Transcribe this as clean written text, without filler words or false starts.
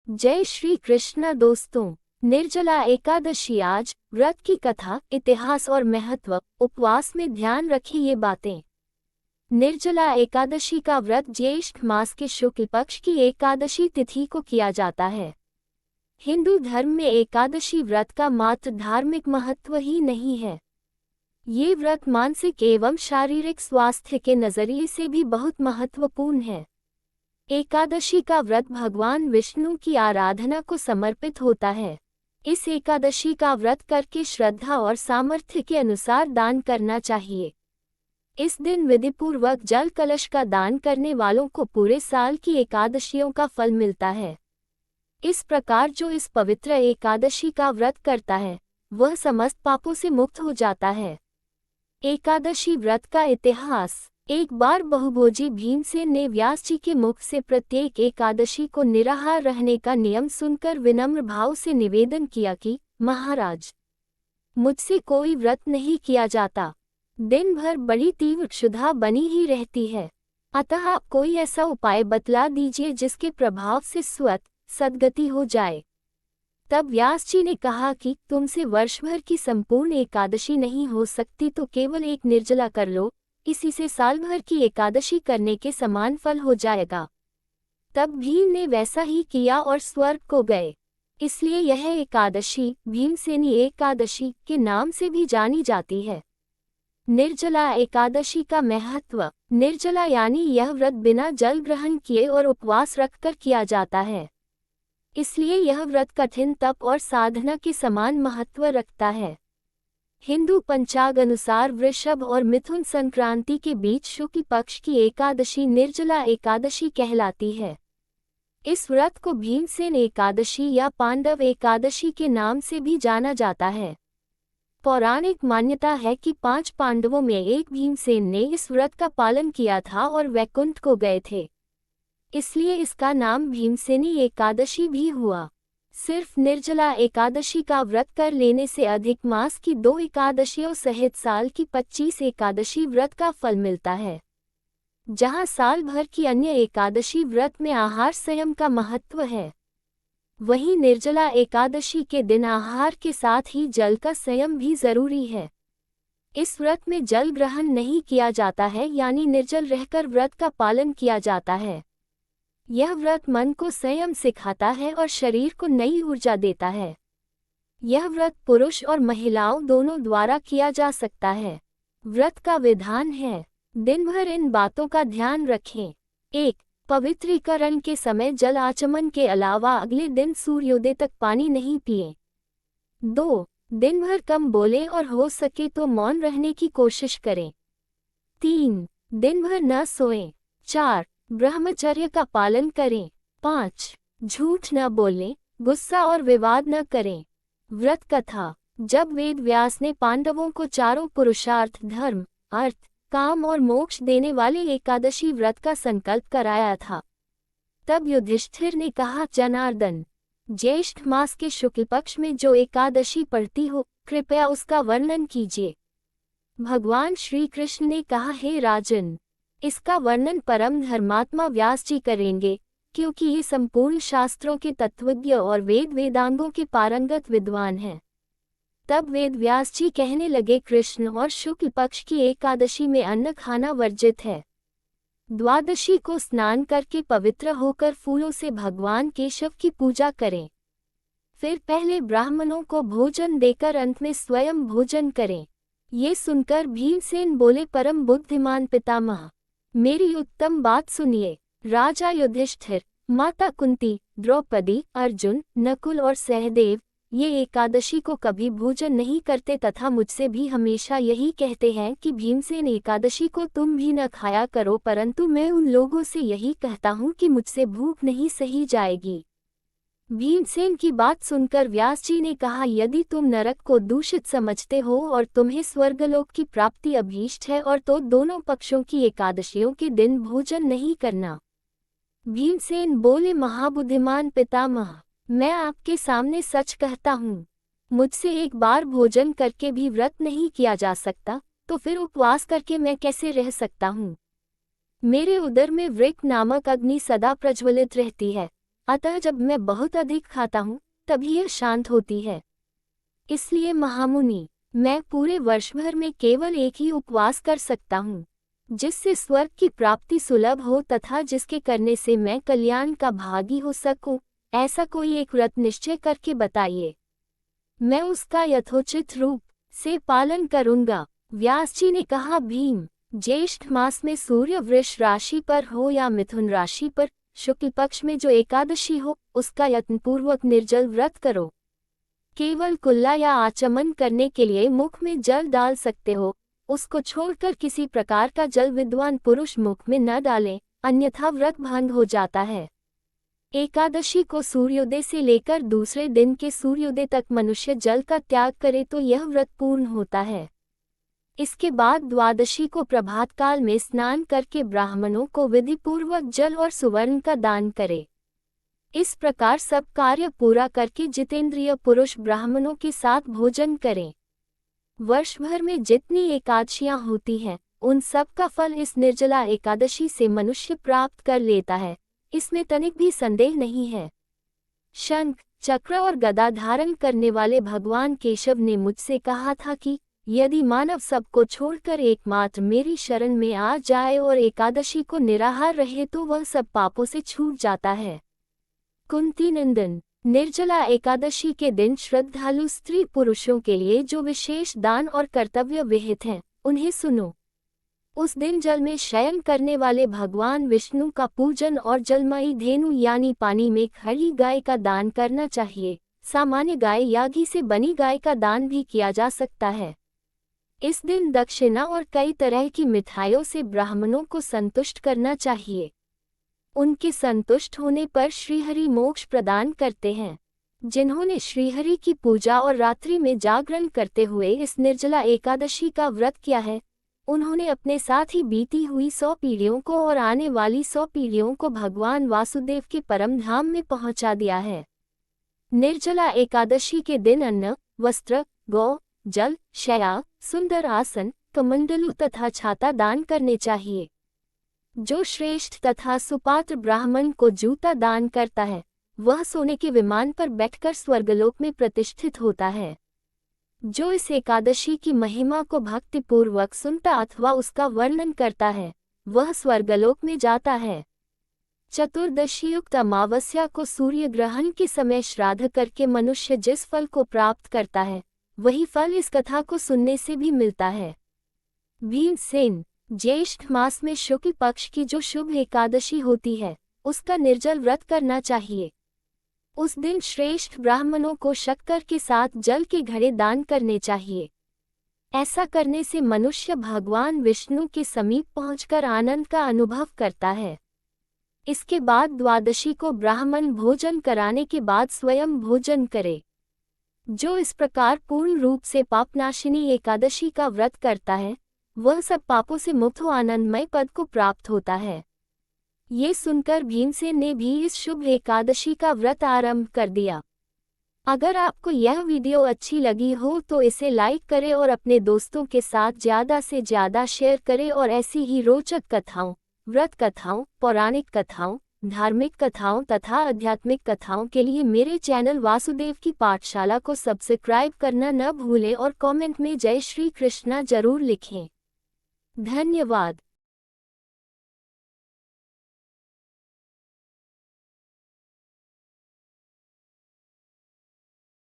जय श्री कृष्ण दोस्तों। निर्जला एकादशी आज व्रत की कथा, इतिहास और महत्व। उपवास में ध्यान रखें ये बातें। निर्जला एकादशी का व्रत ज्येष्ठ मास के शुक्ल पक्ष की एकादशी तिथि को किया जाता है। हिंदू धर्म में एकादशी व्रत का मात्र धार्मिक महत्व ही नहीं है, ये व्रत मानसिक एवं शारीरिक स्वास्थ्य के नजरिए से भी बहुत महत्वपूर्ण है। एकादशी का व्रत भगवान विष्णु की आराधना को समर्पित होता है। इस एकादशी का व्रत करके श्रद्धा और सामर्थ्य के अनुसार दान करना चाहिए। इस दिन विधिपूर्वक जल कलश का दान करने वालों को पूरे साल की एकादशियों का फल मिलता है। इस प्रकार जो इस पवित्र एकादशी का व्रत करता है वह समस्त पापों से मुक्त हो जाता है। एकादशी व्रत का इतिहास। एक बार बहुभोजी भीमसेन ने व्यास जी के मुख से प्रत्येक एकादशी को निराहार रहने का नियम सुनकर विनम्र भाव से निवेदन किया कि महाराज, मुझसे कोई व्रत नहीं किया जाता। दिन भर बड़ी तीव्र क्षुधा बनी ही रहती है, अतः आप कोई ऐसा उपाय बतला दीजिए जिसके प्रभाव से स्वत सद्गति हो जाए। तब व्यास जी ने कहा कि तुमसे वर्ष भर की संपूर्ण एकादशी नहीं हो सकती तो केवल एक निर्जला कर लो, इसी से साल भर की एकादशी करने के समान फल हो जाएगा। तब भीम ने वैसा ही किया और स्वर्ग को गए। इसलिए यह एकादशी भीमसेनी एकादशी के नाम से भी जानी जाती है। निर्जला एकादशी का महत्व। निर्जला यानी यह व्रत बिना जल ग्रहण किए और उपवास रखकर किया जाता है। इसलिए यह व्रत कठिन तप और साधना के समान महत्व रखता है। हिंदू पंचांग अनुसार वृषभ और मिथुन संक्रांति के बीच शुक्ल पक्ष की एकादशी निर्जला एकादशी कहलाती है। इस व्रत को भीमसेन एकादशी या पांडव एकादशी के नाम से भी जाना जाता है। पौराणिक मान्यता है कि 5 पांडवों में एक भीमसेन ने इस व्रत का पालन किया था और वैकुंठ को गए थे, इसलिए इसका नाम भीमसेनी एकादशी भी हुआ। सिर्फ निर्जला एकादशी का व्रत कर लेने से अधिक मास की 2 एकादशियों सहित साल की 25 एकादशी व्रत का फल मिलता है। जहां साल भर की अन्य एकादशी व्रत में आहार संयम का महत्व है, वहीं निर्जला एकादशी के दिन आहार के साथ ही जल का संयम भी जरूरी है। इस व्रत में जल ग्रहण नहीं किया जाता है, यानी निर्जल रहकर व्रत का पालन किया जाता है। यह व्रत मन को संयम सिखाता है और शरीर को नई ऊर्जा देता है। यह व्रत पुरुष और महिलाओं दोनों द्वारा किया जा सकता है। व्रत का विधान है। दिन भर इन बातों का ध्यान रखें। 1. पवित्रीकरण के समय जल आचमन के अलावा अगले दिन सूर्योदय तक पानी नहीं पिएं। 2. दिन भर कम बोलें और हो सके तो मौन रहने की कोशिश करें। 3. दिन भर न सोएं। 4. ब्रह्मचर्य का पालन करें। 5. झूठ न बोलें, गुस्सा और विवाद न करें। व्रत कथा। जब वेद व्यास ने पांडवों को चारों पुरुषार्थ धर्म, अर्थ, काम और मोक्ष देने वाले एकादशी व्रत का संकल्प कराया था, तब युधिष्ठिर ने कहा, जनार्दन, ज्येष्ठ मास के शुक्ल पक्ष में जो एकादशी पड़ती हो, कृपया उसका वर्णन कीजिए। भगवान श्री कृष्ण ने कहा, हे राजन, इसका वर्णन परम धर्मात्मा व्यास जी करेंगे, क्योंकि ये संपूर्ण शास्त्रों के तत्वज्ञ और वेदांगों के पारंगत विद्वान हैं। तब वेद व्यास जी कहने लगे, कृष्ण और शुक्ल पक्ष की एकादशी में अन्न खाना वर्जित है। द्वादशी को स्नान करके पवित्र होकर फूलों से भगवान केशव की पूजा करें। फिर पहले ब्राह्मणों को भोजन देकर अंत में स्वयं भोजन करें। ये सुनकर भीमसेन बोले, परम बुद्धिमान पितामह, मेरी उत्तम बात सुनिए। राजा युधिष्ठिर, माता कुंती, द्रौपदी, अर्जुन, नकुल और सहदेव ये एकादशी को कभी भोजन नहीं करते तथा मुझसे भी हमेशा यही कहते हैं कि भीमसेन एकादशी को तुम भी न खाया करो, परंतु मैं उन लोगों से यही कहता हूँ कि मुझसे भूख नहीं सही जाएगी। भीमसेन की बात सुनकर व्यास जी ने कहा, यदि तुम नरक को दूषित समझते हो और तुम्हें स्वर्गलोक की प्राप्ति अभीष्ट है और तो दोनों पक्षों की एकादशियों के दिन भोजन नहीं करना। भीमसेन बोले, महाबुद्धिमान पितामह, मैं आपके सामने सच कहता हूँ, मुझसे एक बार भोजन करके भी व्रत नहीं किया जा सकता, तो फिर उपवास करके मैं कैसे रह सकता हूँ। मेरे उदर में वृक्क नामक अग्नि सदा प्रज्वलित रहती है, अतः जब मैं बहुत अधिक खाता हूँ तभी यह शांत होती है। इसलिए महामुनि, मैं पूरे वर्ष भर में केवल एक ही उपवास कर सकता हूँ, जिससे स्वर्ग की प्राप्ति सुलभ हो तथा जिसके करने से मैं कल्याण का भागी हो सकूं। ऐसा कोई एक व्रत निश्चय करके बताइए, मैं उसका यथोचित रूप से पालन करूंगा। व्यास जी ने कहा, भीम, ज्येष्ठ मास में सूर्य वृष राशि पर हो या मिथुन राशि पर शुक्ल पक्ष में जो एकादशी हो, उसका यत्नपूर्वक निर्जल व्रत करो। केवल कुल्ला या आचमन करने के लिए मुख में जल डाल सकते हो, उसको छोड़कर किसी प्रकार का जल विद्वान पुरुष मुख में न डालें, अन्यथा व्रत भंग हो जाता है। एकादशी को सूर्योदय से लेकर दूसरे दिन के सूर्योदय तक मनुष्य जल का त्याग करे तो यह व्रत पूर्ण होता है। इसके बाद द्वादशी को प्रभात काल में स्नान करके ब्राह्मणों को विधिपूर्वक जल और सुवर्ण का दान करे। इस प्रकार सब कार्य पूरा करके जितेंद्रिय पुरुष ब्राह्मणों के साथ भोजन करें। वर्ष भर में जितनी एकादशियां होती हैं, उन सब का फल इस निर्जला एकादशी से मनुष्य प्राप्त कर लेता है, इसमें तनिक भी संदेह नहीं है। शंख, चक्र और गदा धारण करने वाले भगवान केशव ने मुझसे कहा था कि यदि मानव सबको छोड़कर एकमात्र मेरी शरण में आ जाए और एकादशी को निराहार रहे तो वह सब पापों से छूट जाता है। कुंती नंदन, निर्जला एकादशी के दिन श्रद्धालु स्त्री पुरुषों के लिए जो विशेष दान और कर्तव्य विहित हैं, उन्हें सुनो। उस दिन जल में शयन करने वाले भगवान विष्णु का पूजन और जलमयी धेनु यानी पानी में खड़ी गाय का दान करना चाहिए। सामान्य गाय या घी से बनी गाय का दान भी किया जा सकता है। इस दिन दक्षिणा और कई तरह की मिठाइयों से ब्राह्मणों को संतुष्ट करना चाहिए। उनके संतुष्ट होने पर श्रीहरि मोक्ष प्रदान करते हैं। जिन्होंने श्रीहरि की पूजा और रात्रि में जागरण करते हुए इस निर्जला एकादशी का व्रत किया है, उन्होंने अपने साथ ही बीती हुई 100 पीढ़ियों को और आने वाली 100 पीढ़ियों को भगवान वासुदेव के परम धाम में पहुंचा दिया है। निर्जला एकादशी के दिन अन्न, वस्त्र, गौ, जल, शया, सुंदर आसन, कमंडलू तथा छाता दान करने चाहिए। जो श्रेष्ठ तथा सुपात्र ब्राह्मण को जूता दान करता है, वह सोने के विमान पर बैठकर स्वर्गलोक में प्रतिष्ठित होता है। जो इस एकादशी की महिमा को भक्तिपूर्वक सुनता अथवा उसका वर्णन करता है, वह स्वर्गलोक में जाता है। चतुर्दशी युक्त अमावस्या को सूर्य ग्रहण के समय श्राद्ध करके मनुष्य जिस फल को प्राप्त करता है, वही फल इस कथा को सुनने से भी मिलता है। भीमसेन, ज्येष्ठ मास में शुक्ल पक्ष की जो शुभ एकादशी होती है, उसका निर्जल व्रत करना चाहिए। उस दिन श्रेष्ठ ब्राह्मणों को शक्कर के साथ जल के घड़े दान करने चाहिए। ऐसा करने से मनुष्य भगवान विष्णु के समीप पहुंचकर आनंद का अनुभव करता है। इसके बाद द्वादशी को ब्राह्मण भोजन कराने के बाद स्वयं भोजन करे। जो इस प्रकार पूर्ण रूप से पापनाशिनी एकादशी का व्रत करता है, वह सब पापों से मुक्त हो आनंदमय पद को प्राप्त होता है। ये सुनकर भीमसेन ने भी इस शुभ एकादशी का व्रत आरंभ कर दिया। अगर आपको यह वीडियो अच्छी लगी हो तो इसे लाइक करें और अपने दोस्तों के साथ ज़्यादा से ज़्यादा शेयर करें और ऐसी ही रोचक कथाओं, व्रत कथाओं, पौराणिक कथाओं, धार्मिक कथाओं तथा आध्यात्मिक कथाओं के लिए मेरे चैनल वासुदेव की पाठशाला को सब्सक्राइब करना न भूलें और कमेंट में जय श्री कृष्णा जरूर लिखें। धन्यवाद।